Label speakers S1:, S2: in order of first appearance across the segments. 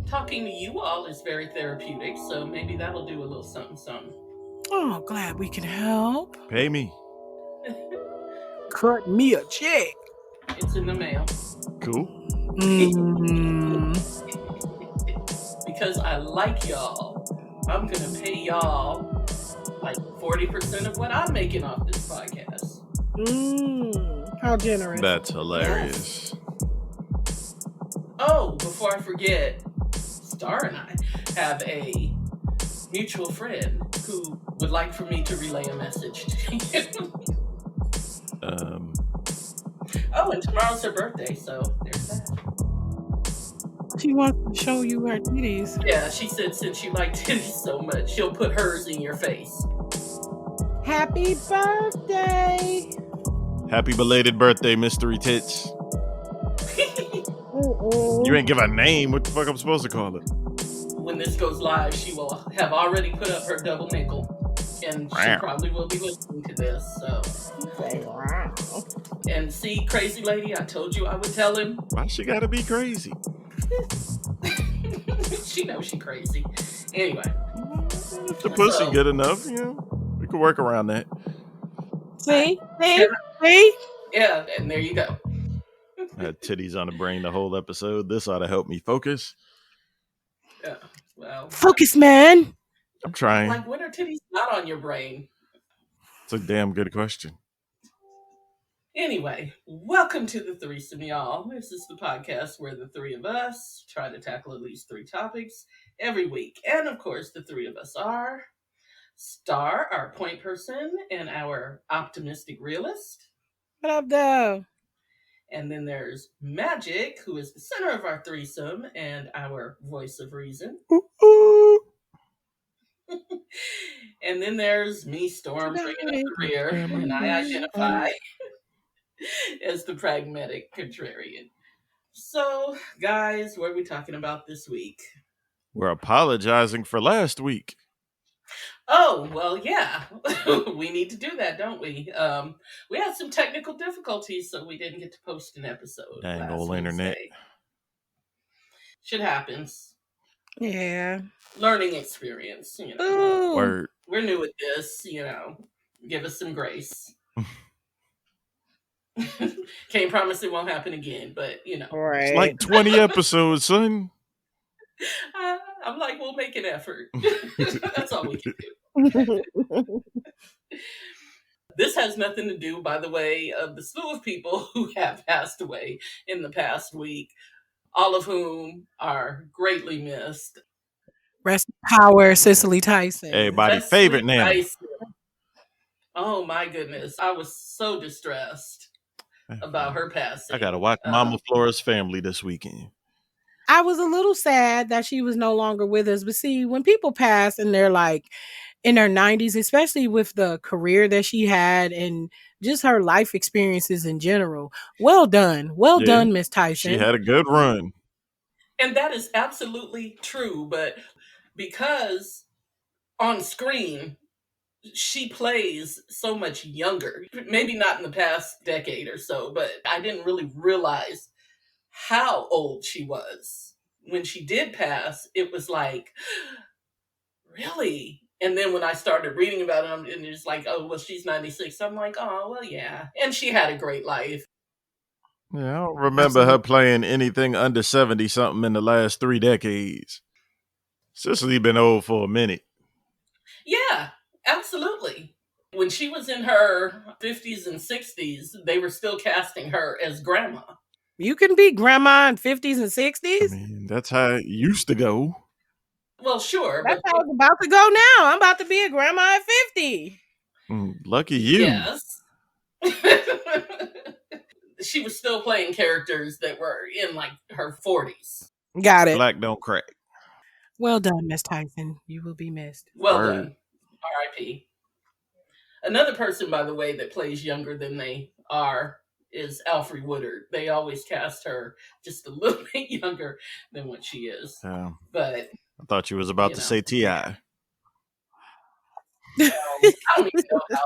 S1: Talking to you all is very therapeutic, so maybe that'll do a little something something.
S2: Oh, glad we can help.
S3: Pay me.
S2: Cut me a check.
S1: It's in the mail.
S3: Cool.
S1: Because I like y'all, I'm gonna pay y'all like 40% of what I'm making off this podcast.
S2: How generous.
S3: That's hilarious.
S1: Oh, before I forget, Star and I have a mutual friend who would like for me to relay a message to you. Oh, and tomorrow's her birthday, so there's that.
S2: She wants to show you her titties.
S1: Yeah, she said since you like titties so much, she'll put hers in your face.
S2: Happy birthday!
S3: Happy belated birthday, Mystery Tits. You ain't give a name. What the fuck I'm supposed to call it?
S1: When this goes live, she will have already put up her double nickel. And she probably will be listening to this, so. And see, crazy lady, I told you I would tell him.
S3: Why she gotta be crazy?
S1: She knows she crazy. Anyway.
S3: If the pussy good enough, we can work around that.
S2: See?
S1: Yeah, and there you go.
S3: I had titties on the brain the whole episode. This ought to help me focus.
S1: Yeah, well.
S2: Focus, man!
S3: I'm trying.
S1: Like, when are titties not on your brain?
S3: It's a damn good question.
S1: Anyway, welcome to the Threesome, y'all. This is the podcast where the three of us try to tackle at least 3 topics every week. And of course, the 3 of us are Star, our point person, and our optimistic realist.
S2: What up, though?
S1: And then there's Magic, who is the center of our threesome and our voice of reason. And then there's me, Storm, bringing up the rear, and I identify as the pragmatic contrarian. So, guys, what are we talking about this week?
S3: We're apologizing for last week.
S1: Oh, well, yeah. We need to do that, don't we? We had some technical difficulties, so we didn't get to post an episode.
S3: Dang old internet.
S1: Shit happens.
S2: Yeah.
S1: Learning experience,
S3: Word.
S1: We're new at this, Give us some grace. Can't promise it won't happen again, but,
S2: Right.
S3: It's like 20 episodes, son.
S1: I'm like, we'll make an effort. That's all we can do. This has nothing to do, by the way, of the slew of people who have passed away in the past week, all of whom are greatly missed.
S2: Rest in power, Cicely Tyson.
S3: Everybody's favorite now.
S1: Oh my goodness. I was so distressed about her passing.
S3: I gotta watch Mama Flora's Family this weekend.
S2: I was a little sad that she was no longer with us. But see, when people pass and they're like in their 90s, especially with the career that she had and just her life experiences in general, well done. Well done, Miss Tyson.
S3: She had a good run.
S1: And that is absolutely true. But because on screen, she plays so much younger. Maybe not in the past decade or so, but I didn't really realize how old she was. When she did pass, it was like, really? And then when I started reading about it, and it's like, oh, well, she's 96. I'm like, oh, well, yeah. And she had a great life.
S3: Yeah, I don't remember her playing anything under 70-something in the last 3 decades. Cicely been old for a minute.
S1: Yeah, absolutely. When she was in her 50s and 60s, they were still casting her as grandma.
S2: You can be grandma in 50s and 60s?
S3: I mean, that's how it used to go.
S1: Well, sure.
S2: That's how it's about to go now. I'm about to be a grandma at 50.
S3: Lucky you.
S1: Yes. She was still playing characters that were in like her 40s.
S2: Got it.
S3: Black don't crack.
S2: Well done, Miss Tyson. You will be missed.
S1: Well done. R.I.P. Another person, by the way, that plays younger than they are is Alfre Woodard. They always cast her just a little bit younger than what she is. But
S3: I thought you was about to say T.I.
S1: I don't even know how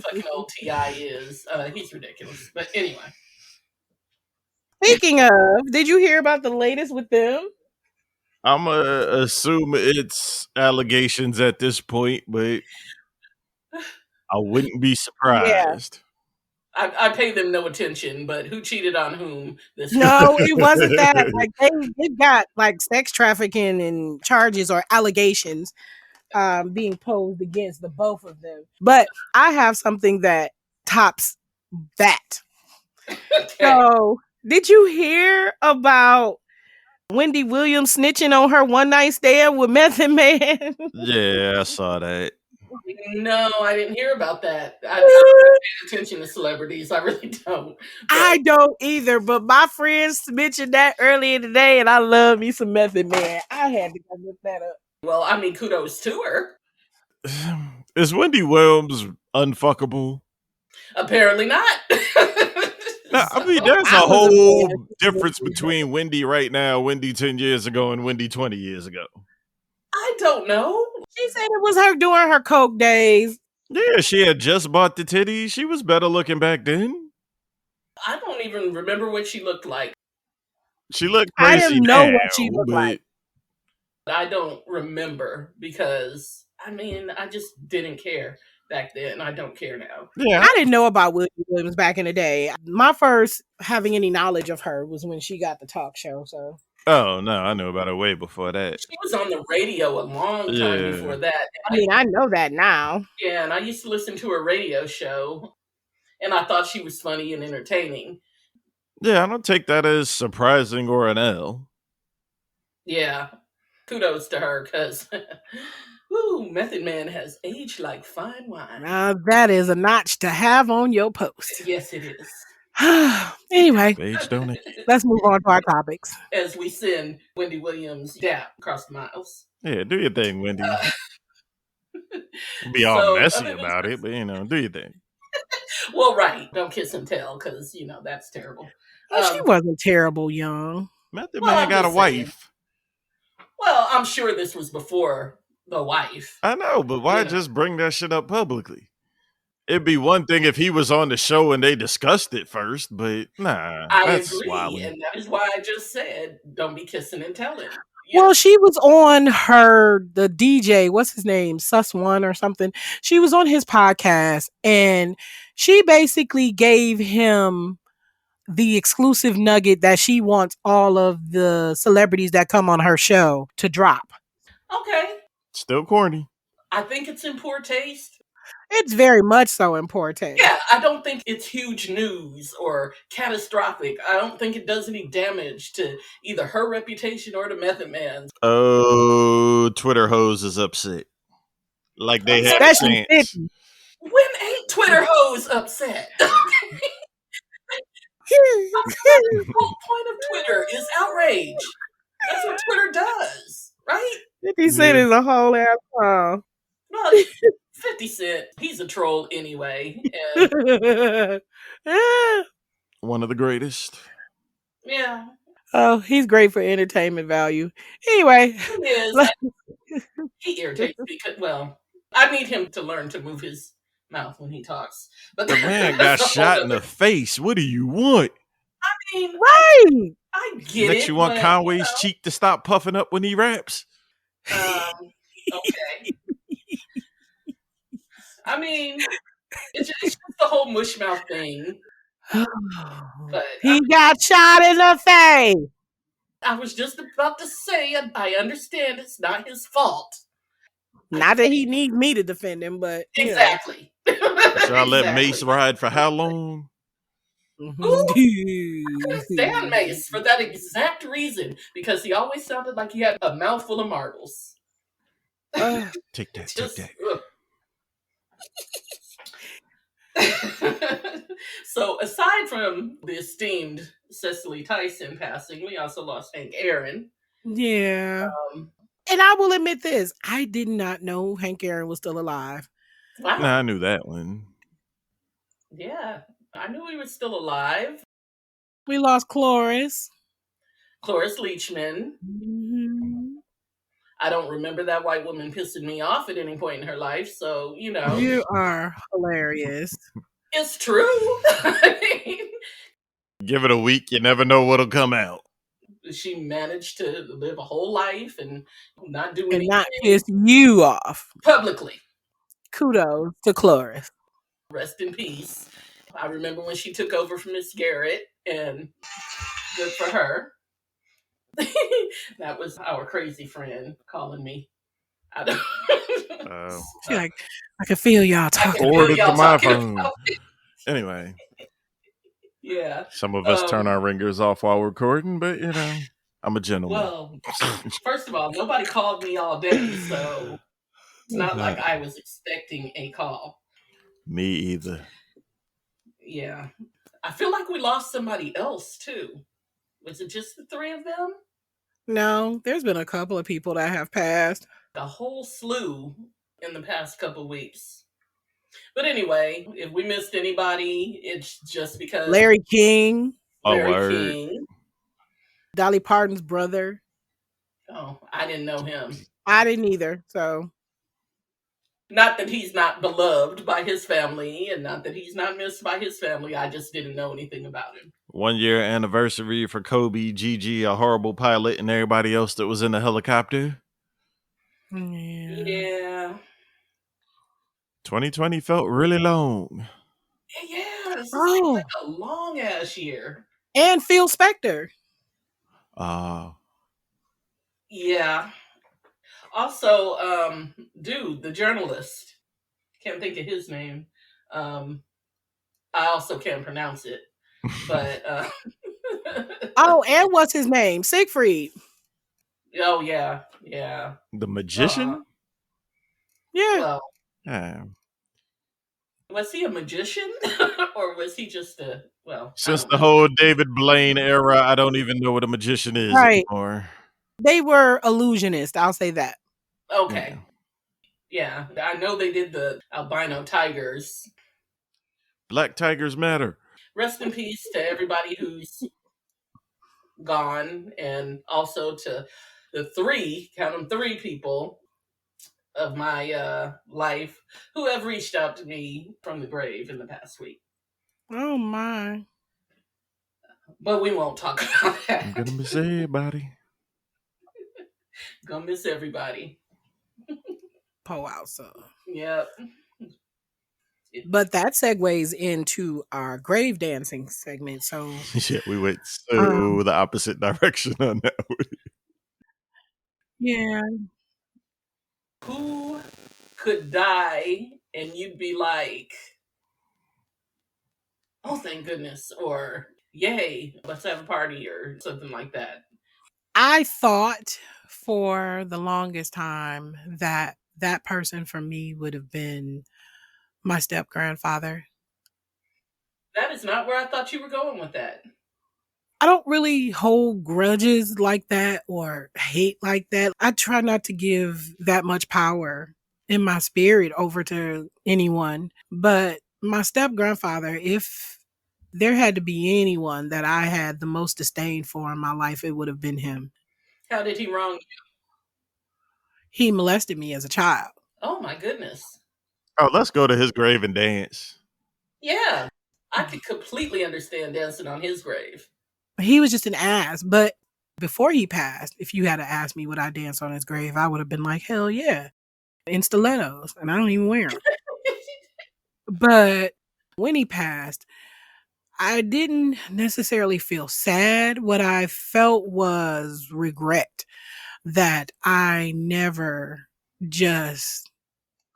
S1: fucking old T.I. is. He's ridiculous. But anyway.
S2: Speaking of, did you hear about the latest with them?
S3: I'm gonna assume it's allegations at this point, but I wouldn't be
S2: Yeah.
S3: surprised.
S1: I pay them no attention, but who cheated on whom? This
S2: No, it wasn't that. Like they got like sex trafficking and charges or allegations being posed against the both of them. But I have something that tops that.
S1: Okay.
S2: So, did you hear about Wendy Williams snitching on her one night stand with Method Man?
S3: Yeah, I saw that.
S1: No, I didn't hear about that. I don't pay attention to celebrities. I really don't.
S2: I don't either, but my friends mentioned that earlier today, and I love me some Method Man. I had to go look that up.
S1: Well, I mean, kudos to her.
S3: Is Wendy Williams unfuckable?
S1: Apparently not.
S3: No, I mean, there's a whole difference between Wendy right now, Wendy 10 years ago, and Wendy 20 years ago.
S1: I don't know.
S2: She said it was her during her coke days.
S3: Yeah, she had just bought the titties. She was better looking back then.
S1: I don't even remember what she looked like.
S3: She looked
S2: I
S3: crazy
S2: didn't know
S3: now,
S2: what she looked like.
S1: I don't remember because, I mean, I just didn't care back then. I don't care now.
S3: Yeah,
S2: I didn't know about Wendy Williams back in the day. My first having any knowledge of her was when she got the talk show. So,
S3: oh no, I knew about her way before that.
S1: She was on the radio a long time
S3: Yeah.
S1: before that.
S2: I mean, I know that now.
S1: Yeah, and I used to listen to her radio show, and I thought she was funny and entertaining.
S3: Yeah, I don't take that as surprising or an L.
S1: Yeah, kudos to her, because, woo, Method Man has aged like fine wine.
S2: Now that is a notch to have on your post.
S1: Yes, it is.
S2: Anyway,
S3: Age don't it?
S2: let's move on to our topics.
S1: As we send Wendy Williams dap across the miles.
S3: Yeah, do your thing, Wendy. Be all
S1: So,
S3: messy
S1: other than
S3: about
S1: this-
S3: it, but do your thing.
S1: Well, right. Don't kiss and tell, because, that's terrible.
S2: She wasn't terrible young.
S3: Method
S1: Well,
S3: Man
S1: I'm
S3: got a
S1: just saying.
S3: wife.
S1: Well, I'm sure this was before the wife.
S3: I know, but why
S1: Yeah.
S3: just bring that shit up publicly? It'd be one thing if he was on the show and they discussed it first, but nah,
S1: I
S3: that's
S1: agree,
S3: wilding.
S1: and that is why I just said, don't be kissing and telling.
S2: Well, she was on the DJ, what's his name? Sus One or something. She was on his podcast and she basically gave him the exclusive nugget that she wants all of the celebrities that come on her show to drop.
S1: Okay.
S3: Still corny.
S1: I think it's in poor taste.
S2: It's very much so important.
S1: Yeah, I don't think it's huge news or catastrophic. I don't think it does any damage to either her reputation or the Method Man's.
S3: Oh, Twitter hoes is upset. Like they had a
S2: Especially
S3: chance.
S2: 50.
S1: When ain't Twitter hoes upset? The whole point of Twitter is outrage. That's what Twitter does, right?
S2: 50 Cent is a whole ass song.
S1: Well, 50 Cent, he's a troll anyway. And
S3: One of the greatest.
S1: yeah,
S2: Oh, he's great for entertainment value. Anyway,
S1: he is. He irritates me because, well, I need him to learn to move his mouth when he talks. But
S3: The man got
S1: that's a whole
S3: shot in the
S1: other-
S3: face. What do you want?
S1: I mean,
S2: right.
S1: I get
S3: Next,
S1: it.
S3: you want
S1: but,
S3: Conway's cheek to stop puffing up when he raps?
S1: Okay. I mean, it's just the whole mush mouth thing. But
S2: He got shot in the face.
S1: I was just about to say, I understand it's not his fault.
S2: Not that he needs me to defend him, but you know.
S1: Exactly.
S3: So I let Mace
S1: Exactly.
S3: ride for how long?
S1: I couldn't stand Mace for that exact reason, because he always sounded like he had a mouthful of marbles.
S2: Ugh.
S3: Take that, take
S1: Just,
S3: that.
S1: So, aside from the esteemed Cicely Tyson passing, we also lost Hank Aaron.
S2: Yeah.
S1: Um,
S2: And I will admit this. I did not know Hank Aaron was still alive.
S1: wow.
S3: Nah, I knew that one.
S1: Yeah, I knew he was still alive.
S2: We lost Cloris.
S1: Cloris Leachman.
S2: Mhm.
S1: I don't remember that white woman pissing me off at any point in her life, so,
S2: You are hilarious.
S1: it's true. I mean,
S3: Give it a week, you never know what'll come out.
S1: She managed to live a whole life and not do
S2: And not
S1: anything
S2: piss you off.
S1: publicly.
S2: Kudos to Cloris.
S1: Rest in peace. I remember when she took over from Miss Garrett, and good for her. That was our crazy friend calling me. I don't.
S2: She like, I can feel y'all
S1: I
S2: talking.
S1: can feel
S3: Forwarded to
S1: y'all
S3: my
S1: talking
S3: phone.
S1: about it.
S3: Anyway,
S1: Yeah.
S3: some of us turn our ringers off while recording, but you know, I'm a gentleman.
S1: Well, first of all, nobody called me all day, so it's not like I was expecting a call.
S3: Me either.
S1: Yeah. I feel like we lost somebody else too. Was it just the three of them?
S2: No, there's been a couple of people that have passed.
S1: A whole slew in the past couple weeks. But anyway, if we missed anybody, it's just because
S2: Larry King,
S1: Larry King.
S2: Dolly Parton's brother.
S1: Oh, I didn't know him.
S2: I didn't either. So,
S1: not that he's not beloved by his family and not that he's not missed by his family. I just didn't know anything about him.
S3: 1 year anniversary for Kobe, Gigi, a horrible pilot, and everybody else that was in the helicopter.
S1: Yeah.
S3: 2020 felt really long.
S1: Yeah, this is like a long ass year.
S2: And Phil Spector.
S1: Yeah. Also, dude, the journalist. Can't think of his name. I also can't pronounce it. But
S2: oh, and what's his name? Siegfried.
S1: Oh yeah, yeah.
S3: The magician?
S2: Yeah.
S1: Well, was he a magician or was he just a
S3: Since the whole David Blaine era, I don't even know what a magician is anymore.
S2: They were illusionists, I'll say that.
S1: Okay. Yeah, I know they did the albino tigers.
S3: Black tigers matter.
S1: Rest in peace to everybody who's gone, and also to the three people of my life who have reached out to me from the grave in the past week.
S2: Oh my.
S1: But we won't talk about that.
S3: I'm gonna miss everybody.
S1: Gonna miss everybody.
S2: Po out, so.
S1: Yep.
S2: But that segues into our grave dancing segment. So
S3: yeah, we went so the opposite direction on that one.
S2: Yeah.
S1: Who could die and you'd be like, oh, thank goodness, or yay, let's have a party, or something like that?
S2: I thought for the longest time that that person for me would have been my step grandfather.
S1: That is not where I thought you were going with that.
S2: I don't really hold grudges like that or hate like that. I try not to give that much power in my spirit over to anyone. But my step grandfather, if there had to be anyone that I had the most disdain for in my life, it would have been him.
S1: How did he wrong you?
S2: He molested me as a child.
S1: Oh my goodness.
S3: Oh, let's go to his grave and dance.
S1: Yeah, I could completely understand dancing on his grave.
S2: He was just an ass. But before he passed, if you had to ask me would I dance on his grave, I would have been like, hell yeah. In stilettos. And I don't even wear them. But when he passed, I didn't necessarily feel sad. What I felt was regret that I never just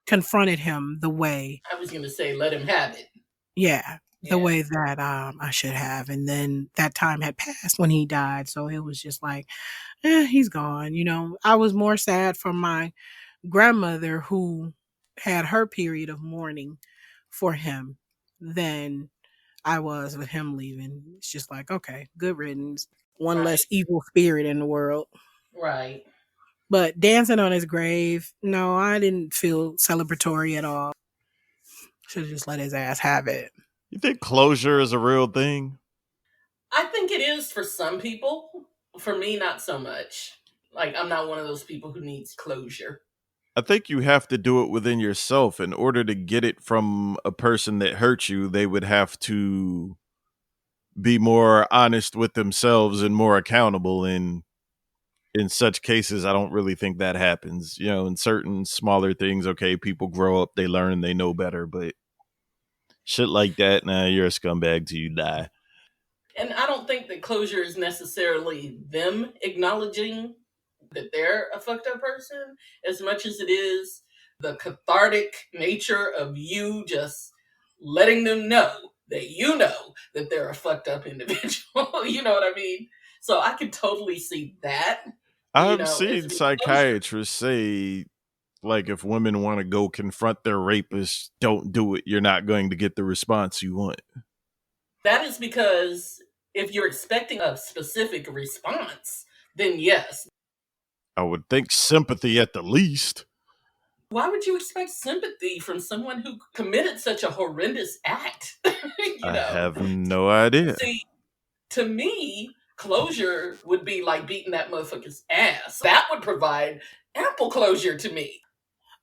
S2: confronted him the way.
S1: I was going to say, let him have it.
S2: Yeah. The way that I should have. And then that time had passed when he died. So it was just like, he's gone. You know, I was more sad for my grandmother who had her period of mourning for him than I was with him leaving. It's just like, okay, good riddance. One less evil spirit in the world.
S1: Right.
S2: But dancing on his grave, no, I didn't feel celebratory at all. Should have just let his ass have it.
S3: You think closure is a real thing?
S1: I think it is for some people. For me, not so much. Like, I'm not one of those people who needs closure.
S3: I think you have to do it within yourself. In order to get it from a person that hurt you, they would have to be more honest with themselves and more accountable. And in such cases, I don't really think that happens. You know, in certain smaller things, okay, people grow up, they learn, they know better, but shit like that, nah, you're a scumbag till you die.
S1: And I don't think that closure is necessarily them acknowledging that they're a fucked up person as much as it is the cathartic nature of you just letting them know that you know that they're a fucked up individual. You know what I mean? So I can totally see that,
S3: I've
S1: as
S3: seen
S1: being closure.
S3: psychiatrists say, like, if women want to go confront their rapists, don't do it. You're not going to get the response you want.
S1: That is because if you're expecting a specific response, then yes.
S3: I would think sympathy at the least.
S1: Why would you expect sympathy from someone who committed such a horrendous act? you
S3: I
S1: know,
S3: have no idea.
S1: See, to me, closure would be like beating that motherfucker's ass. That would provide ample closure to me.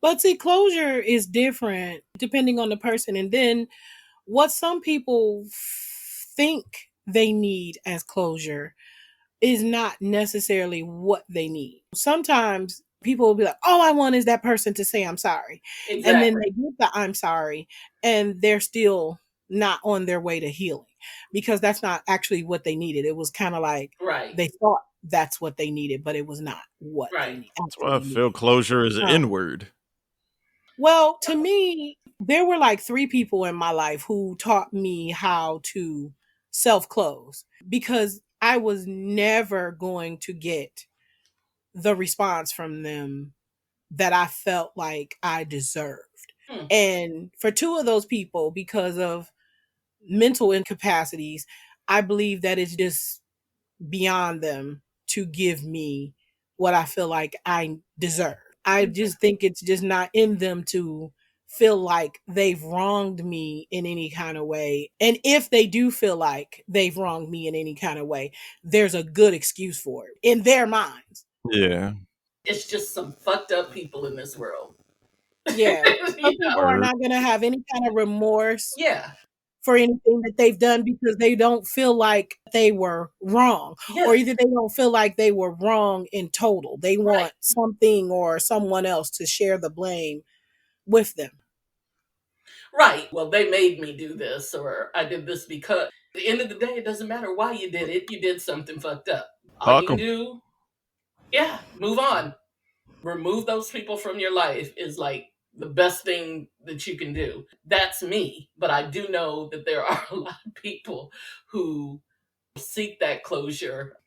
S2: But see, closure is different depending on the person. And then what some people think they need as closure is not necessarily what they need. Sometimes people will be like, all I want is that person to say I'm sorry.
S1: Exactly.
S2: And then they get the I'm sorry and they're still not on their way to healing because that's not actually what they needed. It was kind of like
S1: Right.
S2: they thought that's what they needed, but it was not what
S1: Right.
S2: they
S3: That's why I
S2: actually
S3: feel
S2: needed.
S3: closure is an inward.
S2: Well, to me, there were like 3 people in my life who taught me how to self-close because I was never going to get the response from them that I felt like I deserved. And for 2 of those people, because of mental incapacities, I believe that it's just beyond them to give me what I feel like I deserve. I just think it's just not in them to feel like they've wronged me in any kind of way. And if they do feel like they've wronged me in any kind of way, there's a good excuse for it in their minds.
S3: Yeah.
S1: It's just some fucked up people in this world.
S2: Yeah. Some people are not going to have any kind of remorse.
S1: Yeah.
S2: For anything that they've done because they don't feel like they were wrong.
S1: Yes.
S2: Or either they don't feel like they were wrong in total. They want something or someone else to share the blame with them.
S1: Right. Well, they made me do this or I did this because at the end of the day, it doesn't matter why you did it. You did something fucked up. All you can do, move on. Remove those people from your life is like the best thing that you can do. That's me. But I do know that there are a lot of people who seek that closure.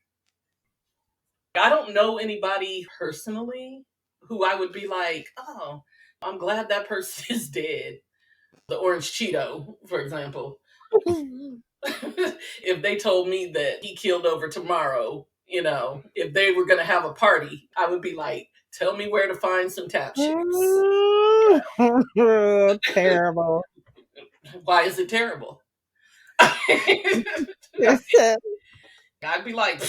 S1: I don't know anybody personally who I would be like, oh, I'm glad that person is dead. The Orange Cheeto, for example. If they told me that he killed over tomorrow, if they were going to have a party, I would be like, tell me where to find some tap chicks.
S2: Terrible.
S1: Why is it terrible? I'd be like,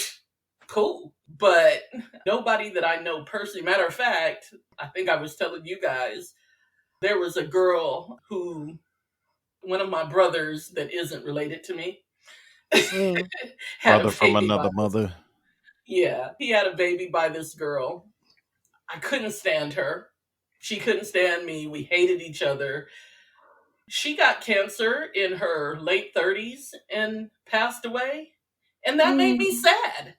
S1: cool. But nobody that I know personally. Matter of fact, I think I was telling you guys, there was a girl who, one of my brothers that isn't related to me, had
S3: brother from another mother.
S1: Yeah, he had a baby by this girl. I couldn't stand her. She couldn't stand me. We hated each other. She got cancer in her late 30s and passed away. And that made me sad.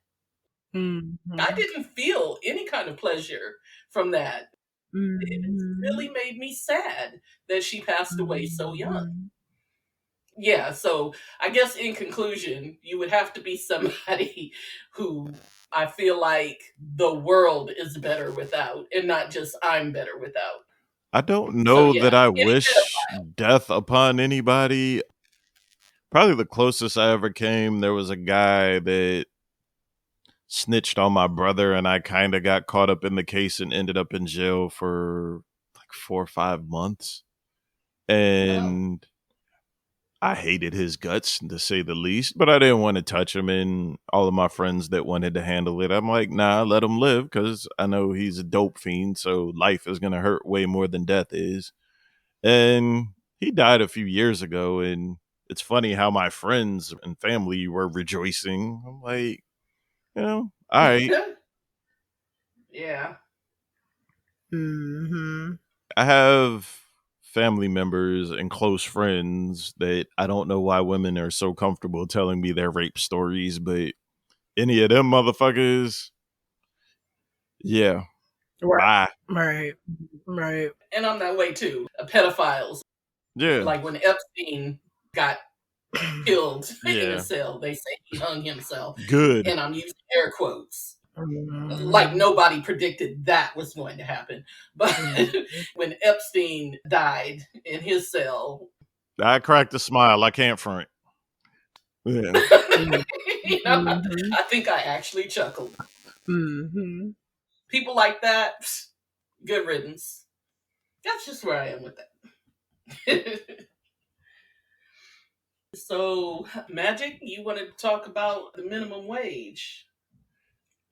S1: I didn't feel any kind of pleasure from that. It really made me sad that she passed away so young. Yeah, so I guess in conclusion, you would have to be somebody who I feel like the world is better without, and not just I'm better without.
S3: I don't know that I wish death upon anybody. Probably the closest I ever came, there was a guy that snitched on my brother, and I kind of got caught up in the case and ended up in jail for like 4 or 5 months. And I hated his guts, to say the least, but I didn't want to touch him. And all of my friends that wanted to handle it, I'm like, nah, let him live, because I know he's a dope fiend, so life is going to hurt way more than death is. And he died a few years ago, and it's funny how my friends and family were rejoicing. I'm like, all right.
S1: Yeah.
S2: Mm-hmm.
S3: I have family members and close friends that I don't know why women are so comfortable telling me their rape stories, but any of them motherfuckers, yeah, bye.
S2: Right.
S1: And I'm that way too. Pedophiles.
S3: Yeah.
S1: Like when Epstein got killed in a
S3: Yeah.
S1: cell, they say he hung himself.
S3: Good.
S1: And I'm using air quotes.
S2: Mm-hmm.
S1: Like nobody predicted that was going to happen. But when Epstein died in his cell,
S3: I cracked a smile. I can't front. Yeah.
S1: I think I actually chuckled.
S2: Mm-hmm.
S1: People like that, good riddance. That's just where I am with that. So, Magic, you wanted to talk about the minimum wage.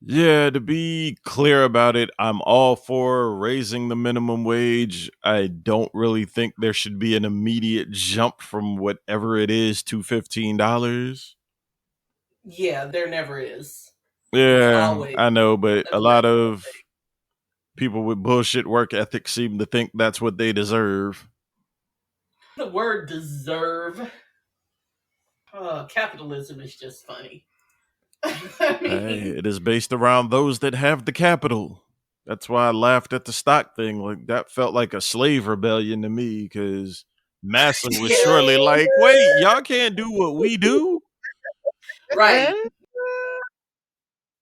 S3: Yeah, to be clear about it, I'm all for raising the minimum wage. I don't really think there should be an immediate jump from whatever it is to $15.
S1: Yeah, there never is.
S3: Yeah,
S1: Always.
S3: I know, but a
S1: That's
S3: lot
S1: right.
S3: of people with bullshit work ethic seem to think that's what they deserve.
S1: The word deserve. Capitalism is just funny. I mean,
S3: Hey, it is based around those that have the capital. That's why I laughed at the stock thing. Like that felt like a slave rebellion to me because Massa was surely like, wait, y'all can't do what we do?
S1: right.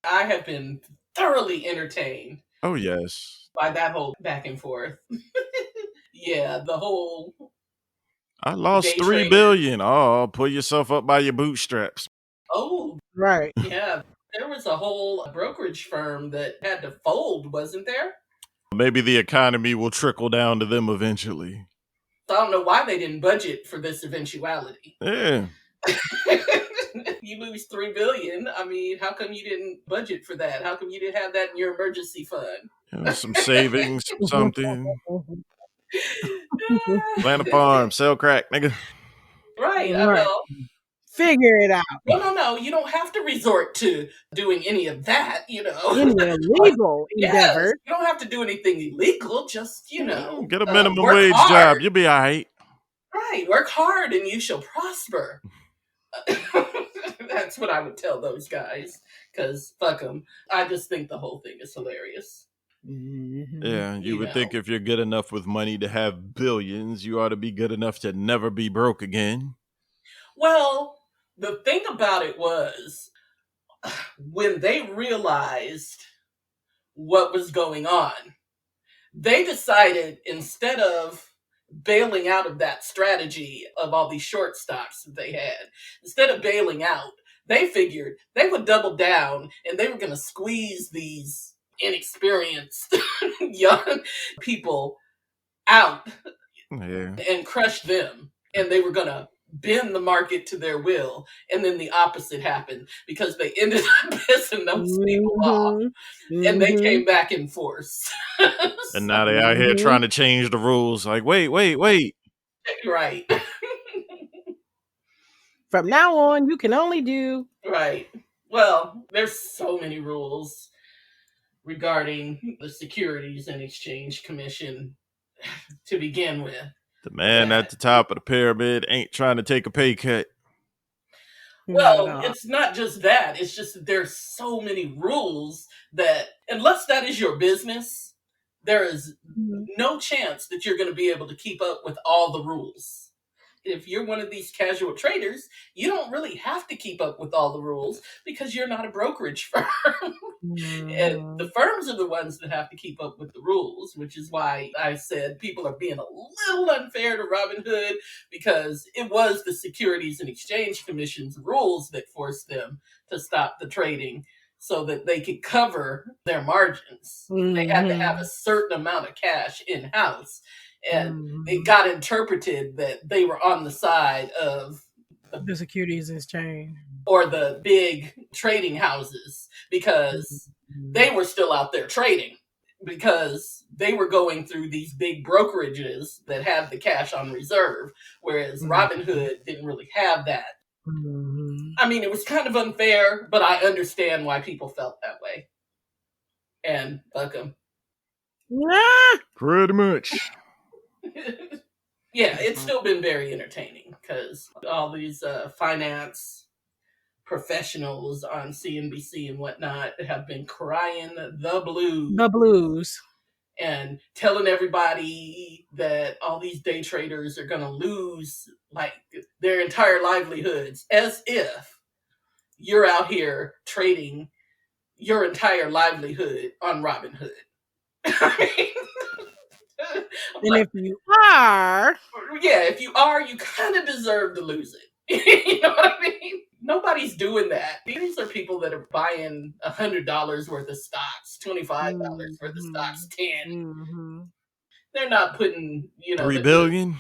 S1: I have been thoroughly entertained.
S3: Oh, yes.
S1: By that whole back and forth. Yeah, the whole
S3: I lost
S1: day
S3: $3
S1: trader.
S3: billion. Oh, pull yourself up by your bootstraps.
S1: Oh,
S2: right.
S1: Yeah, there was a whole brokerage firm that had to fold, wasn't there?
S3: Maybe the economy will trickle down to them eventually.
S1: So I don't know why they didn't budget for this eventuality.
S3: Yeah.
S1: You lose $3 billion. I mean, how come you didn't budget for that? How come you didn't have that in your emergency fund?
S3: Some savings, something. Plant a farm, sell crack, nigga.
S1: Right. Well,
S2: figure it out.
S1: No. You don't have to resort to doing any of that,
S2: Any illegal endeavor.
S1: Yes, you don't have to do anything illegal. Just,
S3: get a minimum wage
S1: hard.
S3: job. You'll be all right.
S1: Right. Work hard and you shall prosper. That's what I would tell those guys. Because fuck them. I just think the whole thing is hilarious.
S2: Mm-hmm.
S3: Yeah, you would think if you're good enough with money to have billions, you ought to be good enough to never be broke again.
S1: Well, the thing about it was when they realized what was going on, they decided instead of bailing out of that strategy of all these short stocks that they had, instead of bailing out, they figured they would double down and they were going to squeeze these inexperienced young people out and crush them. And they were going to bend the market to their will. And then the opposite happened because they ended up pissing those people off. And they came back in force.
S3: And now they're out here trying to change the rules. Like, wait.
S1: Right.
S2: From now on, you can only do...
S1: Right. Well, there's so many rules regarding the Securities and Exchange Commission to begin with.
S3: The man at the top of the pyramid ain't trying to take a pay cut.
S1: Well, it's not just that. It's just that there's so many rules that unless that is your business, there is no chance that you're going to be able to keep up with all the rules. If you're one of these casual traders, you don't really have to keep up with all the rules because you're not a brokerage firm. And the firms are the ones that have to keep up with the rules, which is why I said people are being a little unfair to Robinhood because it was the Securities and Exchange Commission's rules that forced them to stop the trading so that they could cover their margins. They had to have a certain amount of cash in-house. And it got interpreted that they were on the side of
S2: the Securities Exchange
S1: or the big trading houses because they were still out there trading because they were going through these big brokerages that had the cash on reserve, whereas Robinhood didn't really have that. I mean, it was kind of unfair, but I understand why people felt that way. And fuck them.
S2: Yeah.
S3: Pretty much.
S1: Yeah, it's still been very entertaining because all these finance professionals on CNBC and whatnot have been crying the blues.
S2: The blues.
S1: And telling everybody that all these day traders are going to lose like their entire livelihoods, as if you're out here trading your entire livelihood on Robinhood.
S2: And like, if you are,
S1: if you are, you kind of deserve to lose it. You know what I mean? Nobody's doing that. These are people that are buying $100 worth of stocks, $25 worth of stocks, 10. They're not putting,
S3: $3 billion.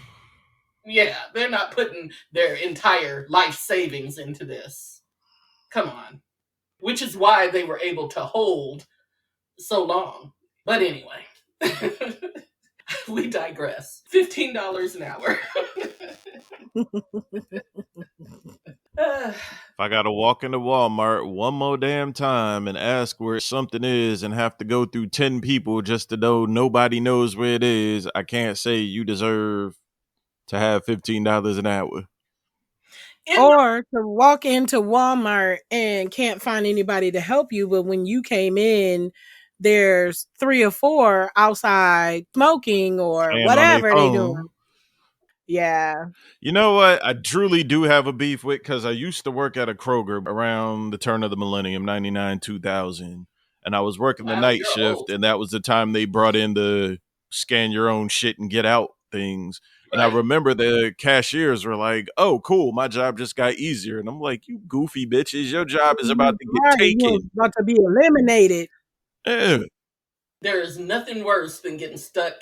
S1: They're not putting their entire life savings into this. Come on. Which is why they were able to hold so long. But anyway, we digress. $15 an hour.
S3: If I gotta walk into Walmart one more damn time and ask where something is and have to go through 10 people just to know nobody knows where it is, I can't say you deserve to have $15 an hour.
S2: Or to walk into Walmart and can't find anybody to help you, but when you came in, there's 3 or 4 outside smoking or whatever they doing. Yeah.
S3: You know what? I truly do have a beef with, because I used to work at a Kroger around the turn of the millennium, 99, 2000. And I was working the night shift, and that was the time they brought in the scan your own shit and get out things. And I remember the cashiers were like, oh, cool, my job just got easier. And I'm like, you goofy bitches, your job is about to get taken.
S2: You're about to be eliminated.
S3: Yeah.
S1: There is nothing worse than getting stuck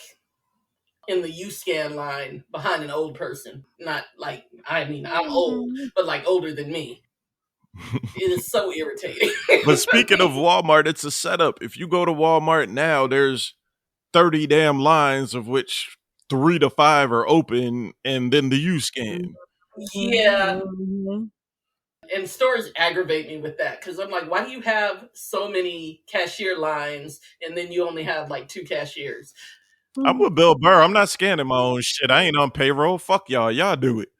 S1: in the U-Scan line behind an old person. Not like, I'm old, but like older than me. It is so irritating.
S3: But speaking of Walmart, it's a setup. If you go to Walmart now, there's 30 damn lines, of which 3 to 5 are open, and then the U-Scan.
S1: Yeah. And stores aggravate me with that, because I'm like, why do you have so many cashier lines and then you only have like 2 cashiers?
S3: I'm with Bill Burr. I'm not scanning my own shit. I ain't on payroll. Fuck y'all. Y'all do it.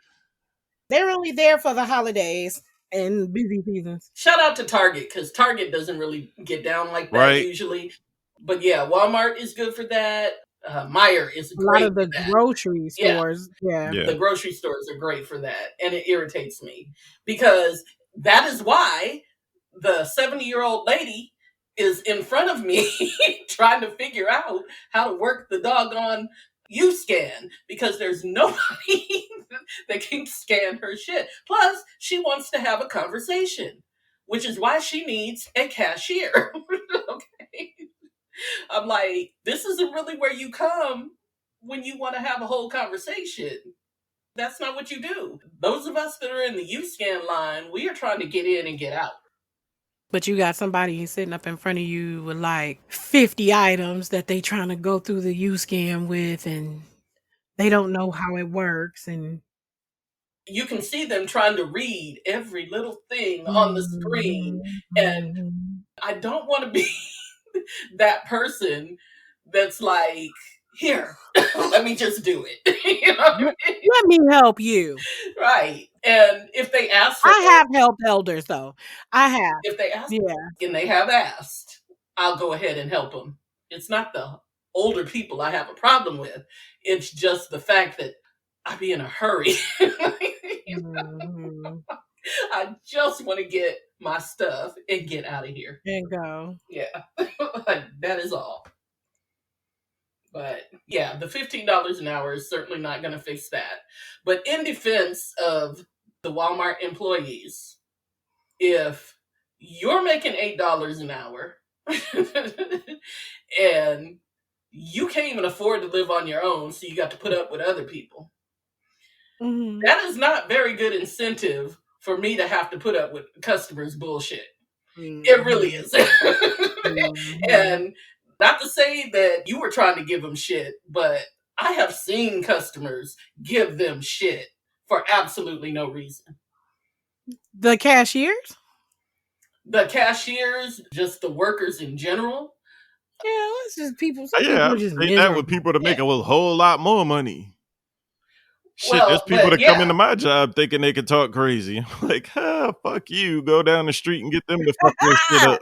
S2: They're only there for the holidays and busy seasons.
S1: Shout out to Target, because Target doesn't really get down like that usually. But yeah, Walmart is good for that. Meijer is great. A lot of
S2: the grocery stores. Yeah.
S1: The grocery stores are great for that. And it irritates me, because that is why the 70-year-old lady is in front of me trying to figure out how to work the doggone U-Scan, because there's nobody that can scan her shit. Plus, she wants to have a conversation, which is why she needs a cashier. Okay. I'm like, this isn't really where you come when you want to have a whole conversation. That's not what you do. Those of us that are in the U-Scan line, we are trying to get in and get out.
S2: But you got somebody sitting up in front of you with like 50 items that they trying to go through the U-Scan with, and they don't know how it works. And
S1: you can see them trying to read every little thing on the screen. And I don't want to be that person that's like, here, let me just do it. You know what I mean?
S2: Let me help you.
S1: Right. And if they ask for
S2: I have helped elders, though. I have.
S1: If they ask and they have asked, I'll go ahead and help them. It's not the older people I have a problem with. It's just the fact that I be in a hurry. You know? I just want to get my stuff and get out of here.
S2: And go.
S1: Yeah. That is all. But yeah, the $15 an hour is certainly not going to fix that. But in defense of the Walmart employees, if you're making $8 an hour and you can't even afford to live on your own, so you got to put up with other people, that is not very good incentive for me to have to put up with customers' bullshit. It really is. And Not to say that you were trying to give them shit, but I have seen customers give them shit for absolutely no reason.
S2: The cashiers?
S1: The cashiers, just the workers in general.
S2: Yeah, it's just people. Some
S3: Yeah,
S2: people are
S3: I've
S2: just
S3: seen that with
S2: miserable.
S3: people to make a whole lot more money. Shit, there's
S1: Well,
S3: people
S1: but
S3: that come
S1: yeah,
S3: into my job thinking they can talk crazy. I'm like, fuck you. Go down the street and get them to fuck your shit up.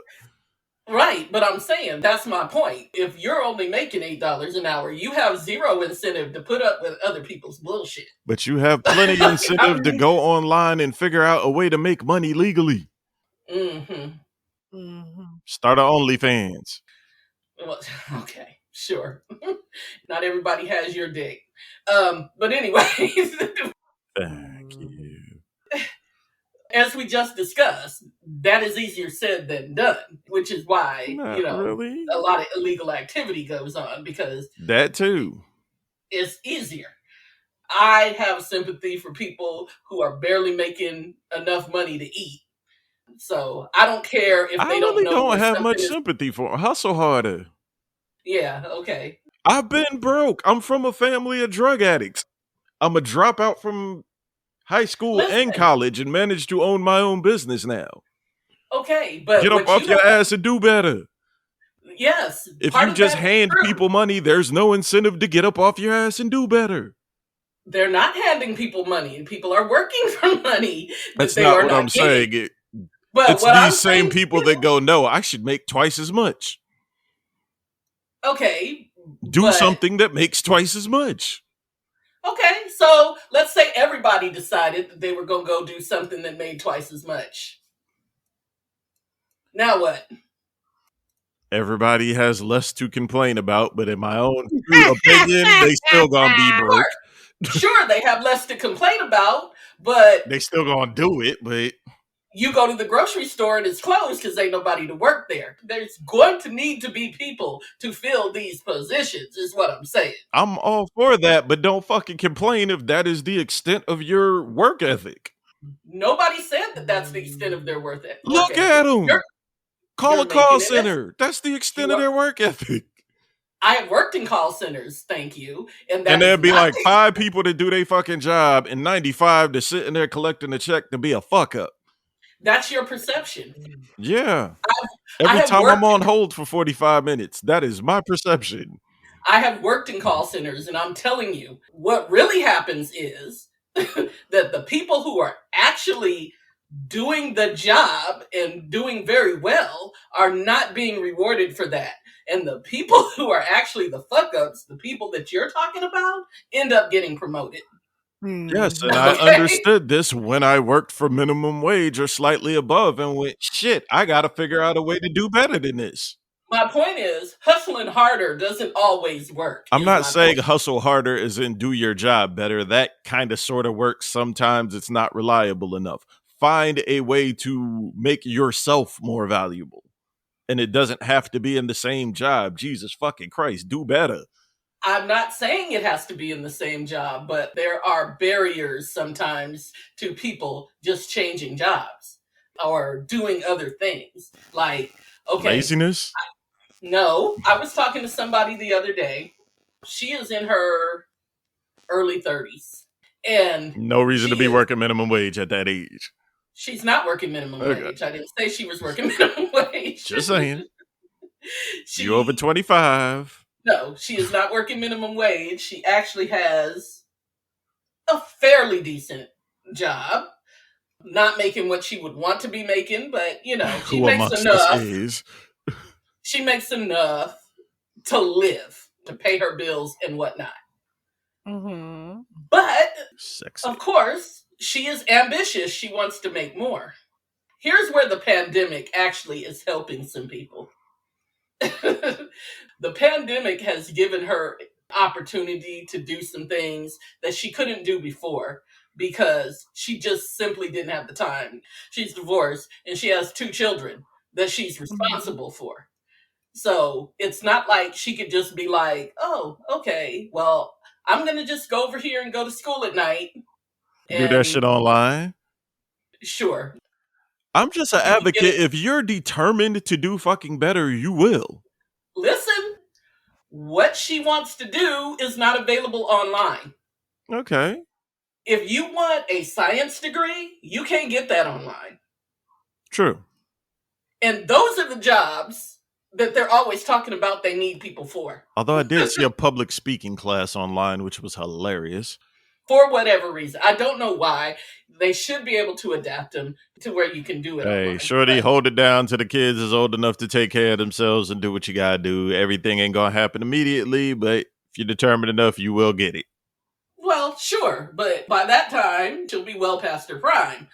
S1: right. But I'm saying that's my point. If you're only making $8 an hour, you have zero incentive to put up with other people's bullshit.
S3: But you have plenty
S1: I
S3: incentive to
S1: mean,
S3: go online and figure out a way to make money legally. Start a OnlyFans.
S1: Well, okay, sure. Not everybody has your dick. But anyway,
S3: Thank you.
S1: as we just discussed, that is easier said than done, which is why,
S3: Not really.
S1: a lot of illegal activity goes on because
S3: That too.
S1: it's easier. I have sympathy for people who are barely making enough money to eat. So I don't care if
S3: I
S1: they
S3: really
S1: don't know
S3: don't have
S1: something
S3: much
S1: is.
S3: sympathy for 'em. Hustle harder.
S1: Yeah, okay.
S3: I've been broke. I'm from a family of drug addicts. I'm a dropout from high school and
S1: Listen,
S3: college and managed to own my own business now.
S1: okay, but
S3: Get up
S1: what you
S3: off your
S1: don't.
S3: ass and do better.
S1: Yes,
S3: If
S1: part
S3: you
S1: of
S3: just
S1: that is
S3: hand
S1: true.
S3: people money, there's no incentive to get up off your ass and do better.
S1: They're not handing people money, and people are working for money that
S3: That's
S1: they
S3: not
S1: are
S3: what
S1: not
S3: I'm
S1: getting.
S3: saying.
S1: But
S3: It's
S1: what I'm
S3: these same
S1: saying,
S3: people that go, no, I should make twice as much.
S1: okay,
S3: Do
S1: but
S3: something that makes twice as much.
S1: okay, so let's say everybody decided that they were going to go do something that made twice as much. Now what?
S3: Everybody has less to complain about, but in my own true opinion, they still gonna be broke.
S1: Sure, they have less to complain about, but
S3: They still gonna do it, but
S1: you go to the grocery store and it's closed because ain't nobody to work there. There's going to need to be people to fill these positions, is what I'm saying.
S3: I'm all for that, but don't fucking complain if that is the extent of your work ethic.
S1: Nobody said that that's the extent of their work ethic.
S3: Look at them. Call
S1: you're
S3: a call
S1: making it
S3: center. That's the extent of their work ethic.
S1: I have worked in call centers, thank you. And
S3: there'd be like 5 people to do their fucking job and 95 to sit in there collecting a check to be a fuck up.
S1: That's your perception.
S3: Yeah. Every time I'm on hold for 45 minutes, that is my perception.
S1: I have worked in call centers, and I'm telling you, what really happens is that the people who are actually doing the job and doing very well are not being rewarded for that. And the people who are actually the fuck ups, the people that you're talking about, end up getting promoted.
S3: Yes, and I understood this when I worked for minimum wage or slightly above and went, shit, I got to figure out a way to do better than this.
S1: My point is, hustling harder doesn't always work.
S3: I'm not saying hustle harder as in do your job better. That kind of sort of works. Sometimes it's not reliable enough. Find a way to make yourself more valuable. And it doesn't have to be in the same job. Jesus fucking Christ, do better.
S1: I'm not saying it has to be in the same job, but there are barriers sometimes to people just changing jobs or doing other things. Like, okay.
S3: Laziness?
S1: No, I was talking to somebody the other day. She is in her early 30s. And
S3: no reason to be working minimum wage at that age.
S1: She's not working minimum wage. I didn't say she was working minimum wage.
S3: Just saying. You over 25.
S1: No, she is not working minimum wage. She actually has a fairly decent job. Not making what she would want to be making, but, she makes enough. She makes enough to live, to pay her bills and whatnot.
S2: Mm-hmm.
S1: But,
S3: sexy.
S1: Of course, she is ambitious. She wants to make more. Here's where the pandemic actually is helping some people. The pandemic has given her opportunity to do some things that she couldn't do before because she just simply didn't have the time. She's divorced and she has 2 children that she's responsible for. So it's not like she could just be like, oh, okay, well, I'm going to just go over here and go to school at night.
S3: Do that shit online?
S1: Sure.
S3: I'm just an advocate. If you're determined to do fucking better, you will.
S1: Listen, what she wants to do is not available online.
S3: Okay.
S1: If you want a science degree, you can't get that online.
S3: True.
S1: And those are the jobs that they're always talking about they need people for.
S3: Although I did see a public speaking class online, which was hilarious.
S1: For whatever reason. I don't know why. They should be able to adapt them to where you can do it
S3: Hey,
S1: online.
S3: shorty, hold it down till the kids is old enough to take care of themselves and do what you gotta do. Everything ain't gonna happen immediately, but if you're determined enough, you will get it.
S1: Well, sure, but by that time, she'll be well past her prime.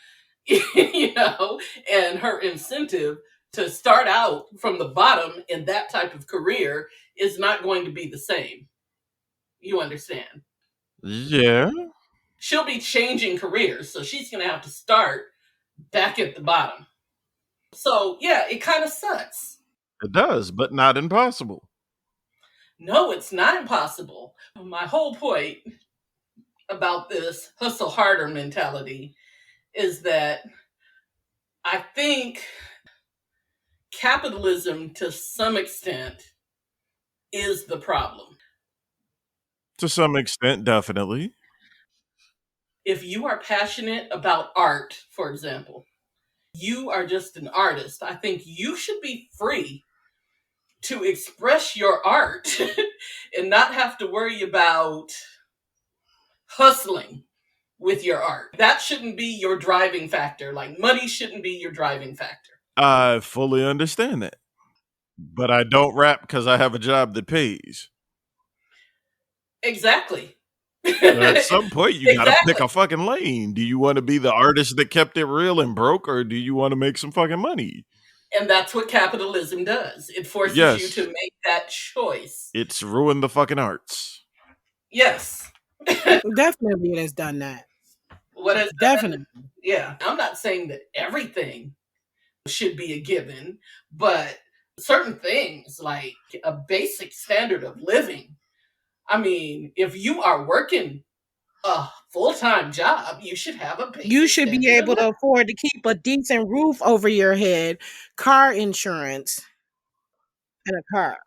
S1: You know, and her incentive to start out from the bottom in that type of career is not going to be the same. You understand?
S3: Yeah.
S1: She'll be changing careers, so she's going to have to start back at the bottom. So, yeah, it kind of sucks.
S3: It does, but not impossible.
S1: No, it's not impossible. My whole point about this hustle harder mentality is that I think capitalism, to some extent, is the problem.
S3: To some extent, definitely.
S1: If you are passionate about art, for example, you are just an artist. I think you should be free to express your art and not have to worry about hustling with your art. That shouldn't be your driving factor. Like, money shouldn't be your driving factor.
S3: I fully understand that. But I don't rap because I have a job that pays.
S1: Exactly.
S3: At some point, you gotta pick a fucking lane. Do you want to be the artist that kept it real and broke, or do you want to make some fucking money?
S1: And that's what capitalism does. It forces you to make that choice.
S3: It's ruined the fucking arts.
S1: Yes.
S2: Definitely it has done that.
S1: What has
S2: Definitely.
S1: Yeah. I'm not saying that everything should be a given, but certain things like a basic standard of living. I mean, if you are working a full-time job, you should have a basic
S2: You should be able to afford to keep a decent roof over your head, car insurance, and a car.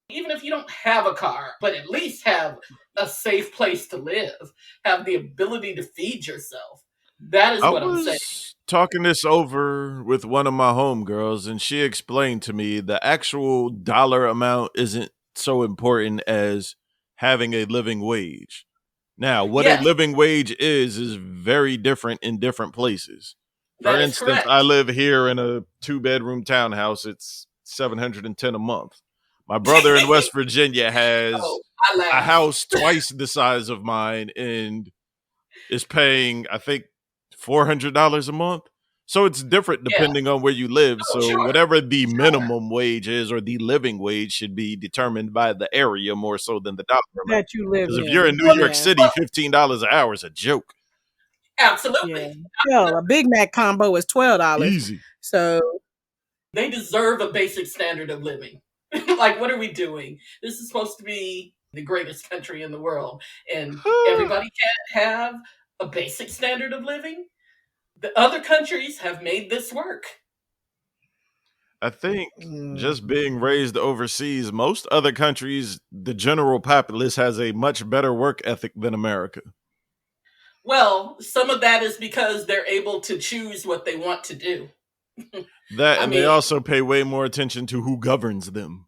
S1: Even if you don't have a car, but at least have a safe place to live, have the ability to feed yourself. That is what I'm saying.
S3: Talking this over with one of my homegirls, and she explained to me the actual dollar amount isn't so important as having a living wage. Now, what a living wage is very different in different places. For instance, I live here in a 2-bedroom townhouse. It's $710 a month. My brother in West Virginia has a house twice the size of mine and is paying, I think, $400 a month. So it's different depending on where you live. Whatever the minimum wage is or the living wage should be determined by the area more so than the dollar amount.
S2: That you live in.
S3: Because if you're in New York City, $15 an hour is a joke.
S1: Absolutely.
S2: Yeah. A Big Mac combo is $12.
S3: Easy.
S2: So
S1: they deserve a basic standard of living. Like, what are we doing? This is supposed to be the greatest country in the world, and everybody can't have a basic standard of living. The other countries have made this work.
S3: I think just being raised overseas, most other countries, the general populace has a much better work ethic than America.
S1: Well, some of that is because they're able to choose what they want to do.
S3: They also pay way more attention to who governs them.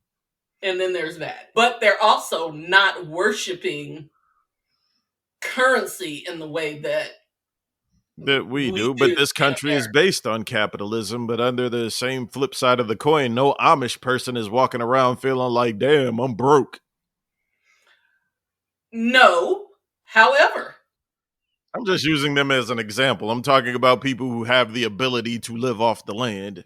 S1: And then there's that. But they're also not worshiping currency in the way that
S3: we do. But this country is based on capitalism. But under the same flip side of the coin, no Amish person is walking around feeling like, damn, I'm broke.
S1: No. However,
S3: I'm just using them as an example. I'm talking about people who have the ability to live off the land.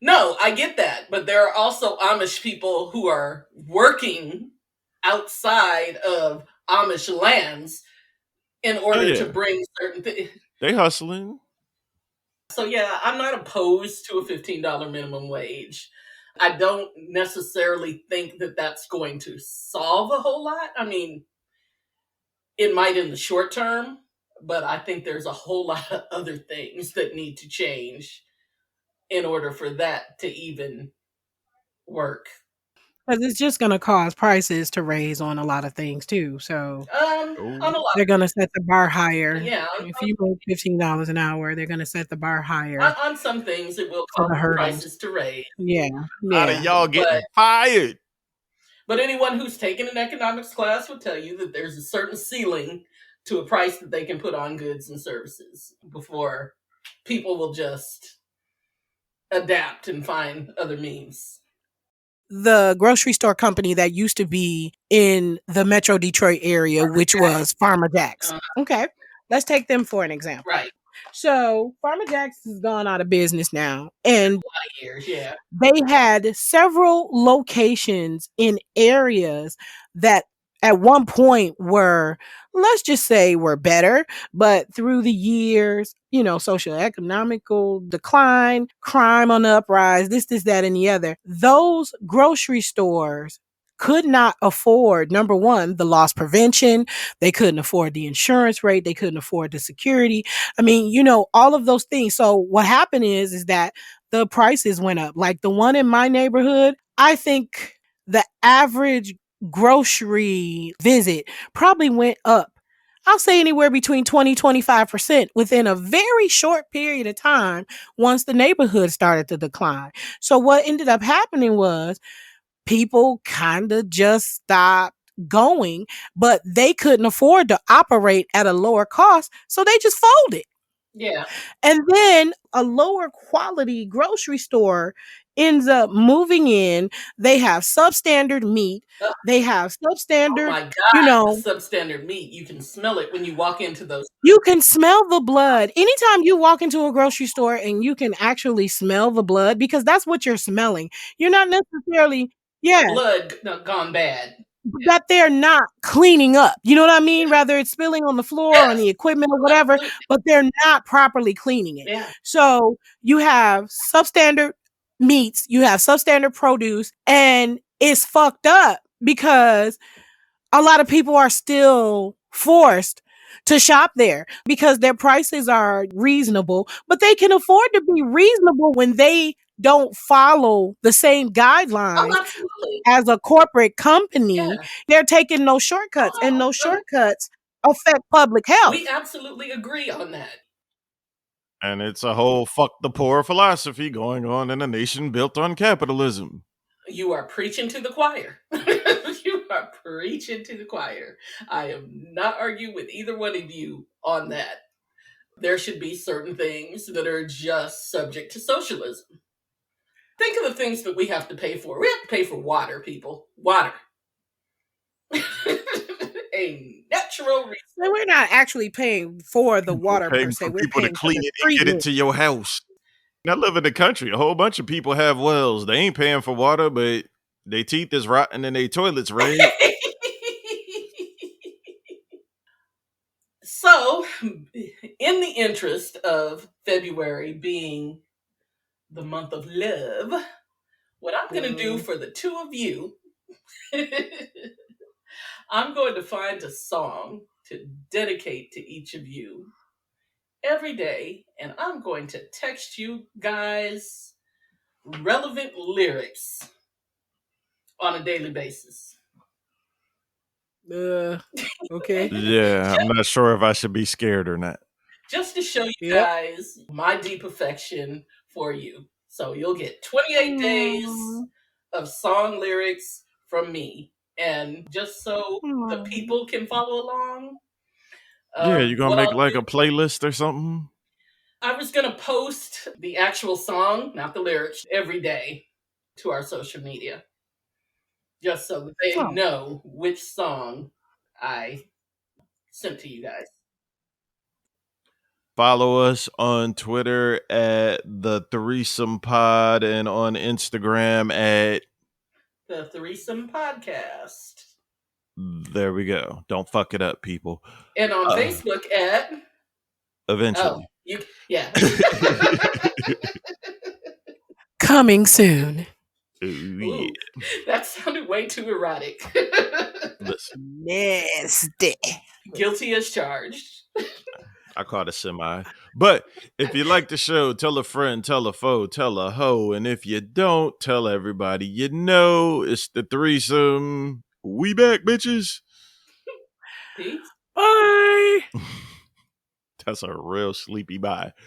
S1: No, I get that. But there are also Amish people who are working outside of Amish lands in order to bring certain things.
S3: They hustling.
S1: So yeah, I'm not opposed to a $15 minimum wage. I don't necessarily think that that's going to solve a whole lot. I mean, it might in the short term, but I think there's a whole lot of other things that need to change in order for that to even work.
S2: Because it's just going to cause prices to raise on a lot of things too. So
S1: On a lot.
S2: they're going to set the bar higher.
S1: Yeah.
S2: If you make $15 an hour, they're going to set the bar higher
S1: On some things, it will
S2: for
S1: cause
S2: the hurdles.
S1: prices to raise.
S2: Yeah.
S3: Out of y'all getting fired.
S1: But anyone who's taken an economics class will tell you that there's a certain ceiling to a price that they can put on goods and services before people will just adapt and find other means.
S2: The grocery store company that used to be in the Metro Detroit area,
S1: Farmer
S2: which
S1: Jack's.
S2: was Farmer Jack's. Okay. Let's take them for an example.
S1: Right.
S2: So Farmer Jack's has gone out of business now. And
S1: A lot of years, yeah.
S2: they had several locations in areas that at one point were, let's just say, were better, but through the years, socioeconomical decline, crime on the uprise, this, that, and the other, those grocery stores could not afford, number one, the loss prevention. They couldn't afford the insurance rate. They couldn't afford the security. I mean, all of those things. So what happened is that the prices went up. Like the one in my neighborhood, I think the average grocery visit probably went up, I'll say anywhere between 20-25% within a very short period of time once the neighborhood started to decline. So what ended up happening was people kind of just stopped going, but they couldn't afford to operate at a lower cost, so they just folded.
S1: Yeah.
S2: And then a lower quality grocery store ends up moving in. They have substandard meat. They have substandard,
S1: oh my God, substandard meat. You can smell it when you walk into those.
S2: You can smell the blood. Anytime you walk into a grocery store and you can actually smell the blood, because that's what you're smelling. You're not necessarily,
S1: blood gone bad.
S2: That they're not cleaning up. You know what I mean? Rather it's spilling on the floor, on the equipment or whatever, but they're not properly cleaning it.
S1: Yeah.
S2: So you have substandard meats, you have substandard produce, and it's fucked up because a lot of people are still forced to shop there because their prices are reasonable, but they can afford to be reasonable when they don't follow the same guidelines as a corporate company. Yeah. They're taking no shortcuts, and those shortcuts affect public health.
S1: We absolutely agree on that.
S3: And it's a whole fuck the poor philosophy going on in a nation built on capitalism.
S1: You are preaching to the choir. You are preaching to the choir. I am not arguing with either one of you on that. There should be certain things that are just subject to socialism. Think of the things that we have to pay for. We have to pay for water, people. Water. A natural resource.
S2: So we're not actually paying for the water per se. We're
S3: people
S2: paying
S3: to clean
S2: for
S3: it and get it to your house. I live in the country. A whole bunch of people have wells. They ain't paying for water, but their teeth is rotten and their toilets red.
S1: So, in the interest of February being the month of love, what I'm going to do for the two of you, I'm going to find a song to dedicate to each of you every day, and I'm going to text you guys relevant lyrics on a daily basis.
S2: Okay.
S3: Yeah, I'm not sure if I should be scared or not.
S1: Just to show you guys my deep affection for you. So you'll get 28 days of song lyrics from me. And just so the people can follow along.
S3: Yeah, you're going to make like a playlist or something?
S1: I was going to post the actual song, not the lyrics, every day to our social media. Just so that they know which song I sent to you guys.
S3: Follow us on Twitter at The Threesome Pod and on Instagram at
S1: The Threesome Podcast.
S3: There we go. Don't fuck it up, people.
S1: And on Facebook at
S3: Eventually.
S1: Yeah.
S2: Coming soon.
S1: Ooh, that sounded way too erotic.
S3: Listen.
S2: Nasty.
S1: Guilty as charged.
S3: I caught a semi. But if you like the show, tell a friend, tell a foe, tell a hoe. And if you don't, tell everybody you know. It's the threesome. We back, bitches.
S1: Peace.
S2: Bye.
S3: That's a real sleepy bye.